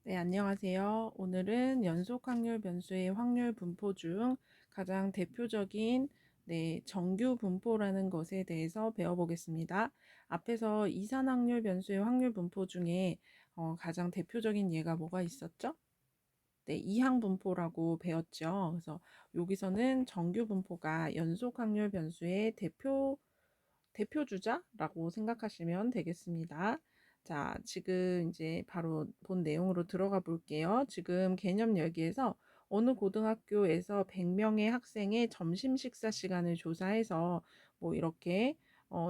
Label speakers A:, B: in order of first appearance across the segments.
A: 네, 안녕하세요. 오늘은 연속 확률 변수의 확률 분포 중 가장 대표적인 정규 분포라는 것에 대해서 배워보겠습니다. 앞에서 이산확률 변수의 확률 분포 중에 가장 대표적인 예가 뭐가 있었죠? 네, 이항 분포라고 배웠죠. 그래서 여기서는 정규 분포가 연속 확률 변수의 대표 주자라고 생각하시면 되겠습니다. 자, 지금 이제 바로 본 내용으로 들어가 볼게요. 지금 개념 열기에서 어느 고등학교에서 100명의 학생의 점심 식사 시간을 조사해서 뭐 이렇게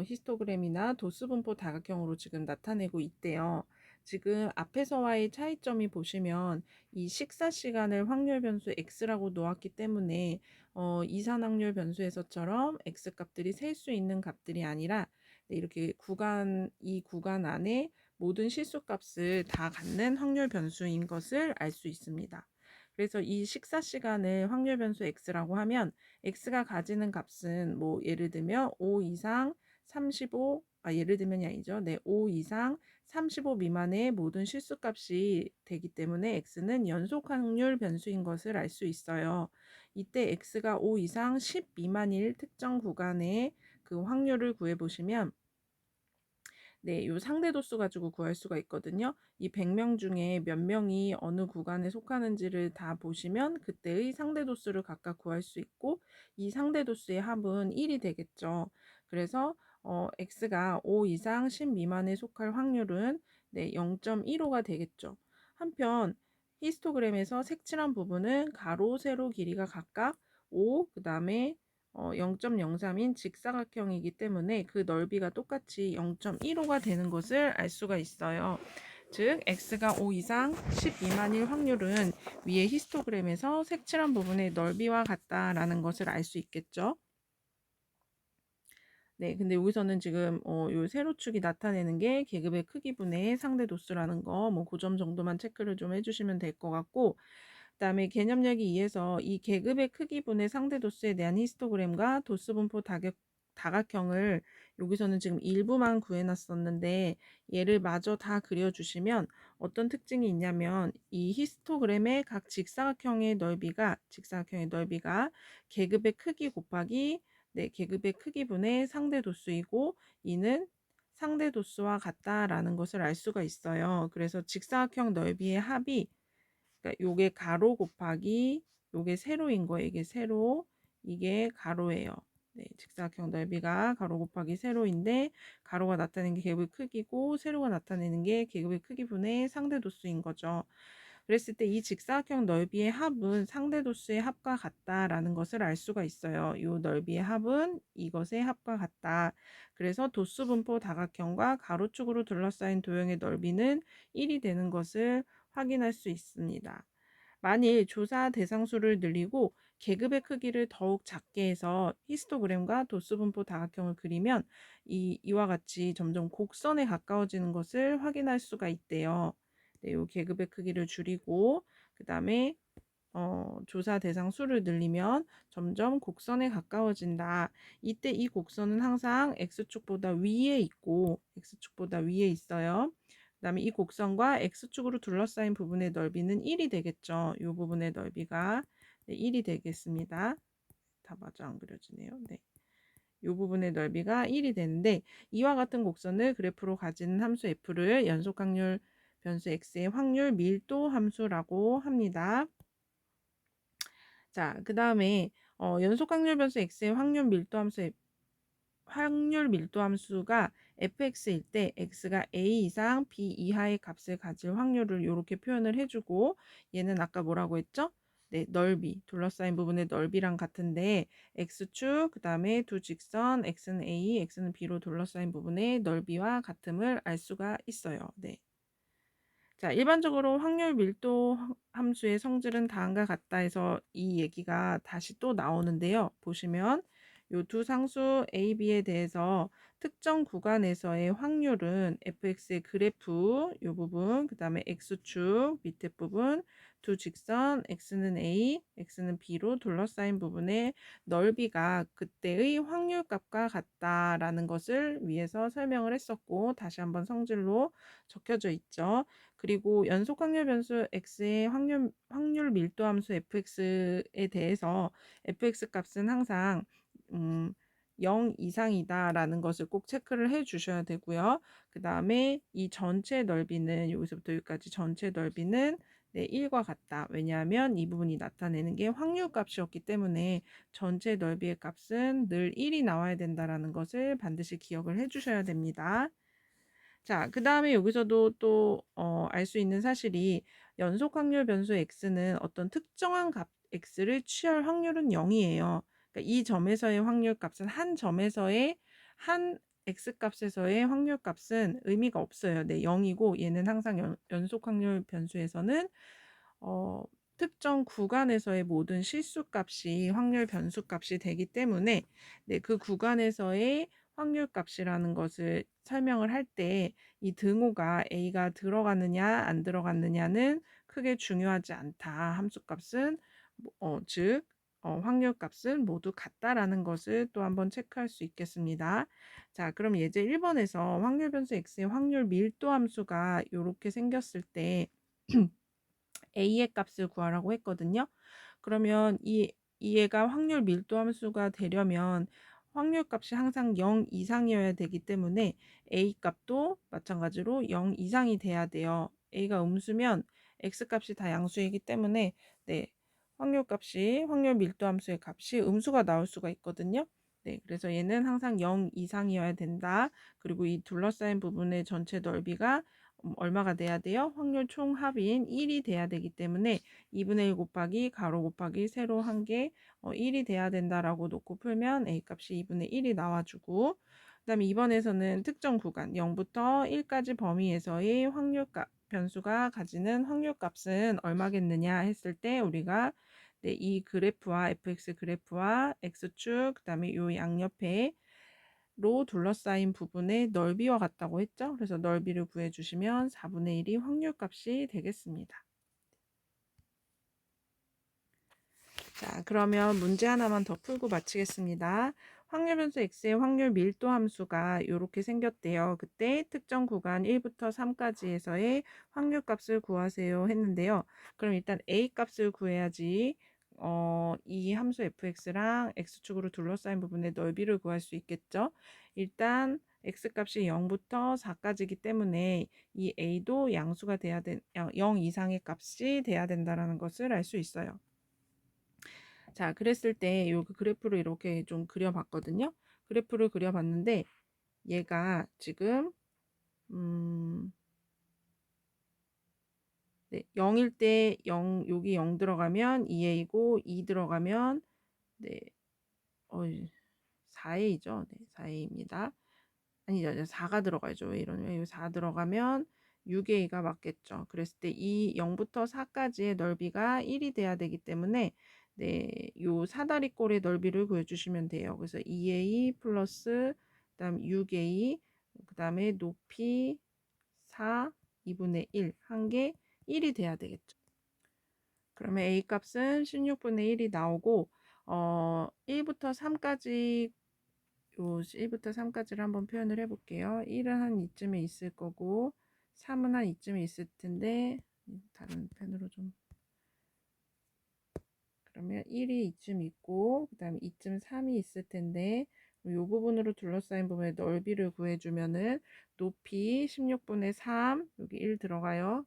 A: 히스토그램이나 도수 분포 다각형으로 지금 나타내고 있대요. 지금 앞에서와의 차이점이 보시면 이 식사 시간을 확률 변수 x라고 놓았기 때문에 이산확률 변수에서처럼 x 값들이 셀 수 있는 값들이 아니라 이렇게 이 구간 안에 모든 실수값을 다 갖는 확률 변수인 것을 알 수 있습니다. 그래서 이 식사 시간을 확률 변수 x라고 하면 x가 가지는 값은 뭐 예를 들면 5 이상 35 예를 들면이 아니죠. 네, 5 이상 35 미만의 모든 실수값이 되기 때문에 x는 연속 확률 변수인 것을 알 수 있어요. 이때 x가 5 이상 10 미만일 특정 구간의 그 확률을 구해 보시면 네, 요 상대 도수 가지고 구할 수가 있거든요. 이 100명 중에 몇 명이 어느 구간에 속하는지를 다 보시면 그때의 상대 도수를 각각 구할 수 있고 이 상대 도수의 합은 1이 되겠죠. 그래서 x가 5 이상 10 미만에 속할 확률은 네, 0.15가 되겠죠. 한편 히스토그램에서 색칠한 부분은 가로, 세로 길이가 각각 5, 그 다음에 0.03인 직사각형이기 때문에 그 넓이가 똑같이 0.15가 되는 것을 알 수가 있어요. 즉 x가 5 이상 10 미만일 확률은 위의 히스토그램에서 색칠한 부분의 넓이와 같다라는 것을 알 수 있겠죠. 네, 근데 여기서는 지금 요 세로축이 나타내는 게 계급의 크기분의 상대 도수라는 거 뭐 그 점 정도만 체크를 좀 해주시면 될 것 같고 그다음에 개념력이 2에서 이 계급의 크기분의 상대 도수에 대한 히스토그램과 도수 분포 다각형을 여기서는 지금 일부만 구해놨었는데 얘를 마저 다 그려주시면 어떤 특징이 있냐면 이 히스토그램의 각 직사각형의 넓이가 계급의 크기 곱하기 계급의 크기분의 상대 도수이고 이는 상대 도수와 같다라는 것을 알 수가 있어요. 그래서 직사각형 넓이의 합이 그러니까 요게 가로 곱하기 요게 세로인 거예요. 이게 세로, 이게 가로예요. 네, 직사각형 넓이가 가로 곱하기 세로인데 가로가 나타내는 게 계급의 크기고 세로가 나타내는 게 계급의 크기분의 상대 도수인 거죠. 그랬을 때 이 직사각형 넓이의 합은 상대 도수의 합과 같다라는 것을 알 수가 있어요. 이 넓이의 합은 이것의 합과 같다. 그래서 도수 분포 다각형과 가로축으로 둘러싸인 도형의 넓이는 1이 되는 것을 확인할 수 있습니다. 만일 조사 대상수를 늘리고 계급의 크기를 더욱 작게 해서 히스토그램과 도수분포 다각형을 그리면 이와 같이 점점 곡선에 가까워지는 것을 확인할 수가 있대요. 네, 요 계급의 크기를 줄이고 그 다음에 조사 대상 수를 늘리면 점점 곡선에 가까워진다. 이때 이 곡선은 항상 x축보다 위에 있고 x축보다 위에 있어요. 그 다음에 이 곡선과 x축으로 둘러싸인 부분의 넓이는 1이 되겠죠. 이 부분의 넓이가 1이 되겠습니다. 다 마저 안 그려지네요. 네. 이 부분의 넓이가 1이 되는데 이와 같은 곡선을 그래프로 가지는 함수 f를 연속확률 변수 x의 확률 밀도 함수라고 합니다. 자, 그 다음에 연속확률 변수 x의 확률 밀도 함수가 fx일 때 x가 a 이상 b 이하의 값을 가질 확률을 이렇게 표현을 해주고 얘는 아까 뭐라고 했죠? 네, 넓이, 둘러싸인 부분의 넓이랑 같은데 x축, 그 다음에 두 직선 x는 a, x는 b로 둘러싸인 부분의 넓이와 같음을 알 수가 있어요. 네. 자, 일반적으로 확률 밀도 함수의 성질은 다음과 같다 해서 이 얘기가 다시 또 나오는데요. 보시면 요 두 상수 A, B에 대해서 특정 구간에서의 확률은 fx의 그래프 요 부분, 그 다음에 x축 밑에 부분, 두 직선 x는 A, x는 B로 둘러싸인 부분의 넓이가 그때의 확률값과 같다라는 것을 위해서 설명을 했었고, 다시 한번 성질로 적혀져 있죠. 그리고 연속 확률 변수 x의 확률 밀도 함수 fx에 대해서 fx 값은 항상 0 이상이다라는 것을 꼭 체크를 해 주셔야 되고요. 그 다음에 이 전체 넓이는 여기서부터 여기까지 전체 넓이는 네, 1과 같다. 왜냐하면 이 부분이 나타내는 게 확률 값이었기 때문에 전체 넓이의 값은 늘 1이 나와야 된다라는 것을 반드시 기억을 해 주셔야 됩니다. 자, 그 다음에 여기서도 또 알 수 있는 사실이 연속 확률 변수 x는 어떤 특정한 값 x를 취할 확률은 0이에요. 그러니까 이 점에서의 확률 값은 한 점에서의 한 x 값에서의 확률 값은 의미가 없어요. 네, 0이고 얘는 항상 연속 확률 변수에서는 어, 특정 구간에서의 모든 실수값이 확률 변수값이 되기 때문에 네, 그 구간에서의 확률값이라는 것을 설명을 할 때 이 등호가 A가 들어갔느냐 안 들어갔느냐는 크게 중요하지 않다. 함수값은 즉 확률값은 모두 같다라는 것을 또 한번 체크할 수 있겠습니다. 자, 그럼 예제 1번에서 확률 변수 x의 확률 밀도 함수가 이렇게 생겼을 때 A의 값을 구하라고 했거든요. 그러면 이 애가 확률 밀도 함수가 되려면 확률 값이 항상 0 이상이어야 되기 때문에 A 값도 마찬가지로 0 이상이 돼야 돼요. A가 음수면 X 값이 다 양수이기 때문에 네, 확률 밀도 함수의 값이 음수가 나올 수가 있거든요. 네, 그래서 얘는 항상 0 이상이어야 된다. 그리고 이 둘러싸인 부분의 전체 넓이가 얼마가 돼야 돼요? 확률 총합인 1이 돼야 되기 때문에 2분의 1 곱하기 가로 곱하기 세로 한 개 1이 돼야 된다라고 놓고 풀면 A 값이 2분의 1이 나와주고, 그 다음에 2번에서는 특정 구간 0부터 1까지 범위에서의 확률값 변수가 가지는 확률값은 얼마겠느냐 했을 때 우리가 네, 이 그래프와 fx 그래프와 x축 그 다음에 요 양옆에 로 둘러싸인 부분의 넓이와 같다고 했죠. 그래서 넓이를 구해주시면 4분의 1이 확률값이 되겠습니다. 자, 그러면 문제 하나만 더 풀고 마치겠습니다. 확률 변수 x의 확률 밀도 함수가 이렇게 생겼대요. 그때 특정 구간 1부터 3까지에서의 확률 값을 구하세요 했는데요. 그럼 일단 a 값을 구해야지 이 함수 fx랑 x축으로 둘러싸인 부분의 넓이를 구할 수 있겠죠. 일단 x 값이 0부터 4까지이기 때문에 이 a도 양수가 돼야 0 이상의 값이 돼야 된다는 것을 알 수 있어요. 자, 그랬을 때 요 그래프를 이렇게 좀 그려봤거든요. 그래프를 그려봤는데 얘가 지금 네, 0일 때 0, 여기 0 들어가면 2a이고 2 들어가면 네, 4a죠. 네, 4a입니다. 아니죠, 4가 들어가죠. 왜 이러냐면 4 들어가면 6a가 맞겠죠. 그랬을 때 이 0부터 4까지의 넓이가 1이 돼야 되기 때문에 네, 요 사다리꼴의 넓이를 구해주시면 돼요. 그래서 2a 플러스 그다음 6a 그다음에 높이 4 2분의 1 한 개 1이 돼야 되겠죠. 그러면 a 값은 16분의 1이 나오고 1부터 3까지 요 1부터 3까지를 한번 표현을 해볼게요. 1은 한 이쯤에 있을 거고 3은 한 이쯤에 있을 텐데 다른 펜으로 좀 그러면 1이 이쯤 있고 그 다음에 이쯤 3이 있을 텐데 이 부분으로 둘러싸인 부분의 넓이를 구해주면은 높이 16분의 3 여기 1 들어가요.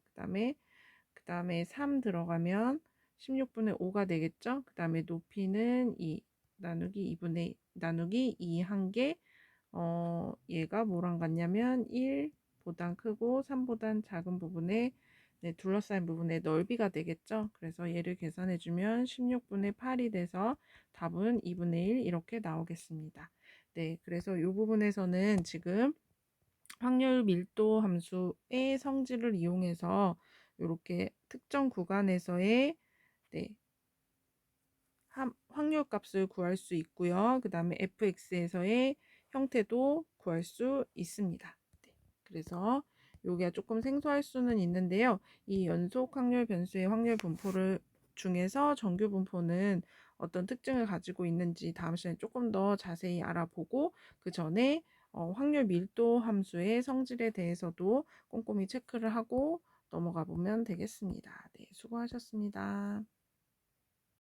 A: 그 다음에 3 들어가면 16분의 5가 되겠죠. 그 다음에 높이는 2 나누기 2분의 나누기 2 한 개 얘가 뭐랑 같냐면 1보단 크고 3보단 작은 부분에 네, 둘러싸인 부분의 넓이가 되겠죠. 그래서 얘를 계산해주면 16분의 8이 돼서 답은 2분의 1 이렇게 나오겠습니다. 네, 그래서 이 부분에서는 지금 확률 밀도 함수의 성질을 이용해서 이렇게 특정 구간에서의 네, 확률 값을 구할 수 있고요. 그 다음에 fx에서의 형태도 구할 수 있습니다. 네, 그래서 여기가 조금 생소할 수는 있는데요. 이 연속 확률 변수의 확률 분포를 중에서 정규 분포는 어떤 특징을 가지고 있는지 다음 시간에 조금 더 자세히 알아보고 그 전에 확률 밀도 함수의 성질에 대해서도 꼼꼼히 체크를 하고 넘어가 보면 되겠습니다. 네, 수고하셨습니다.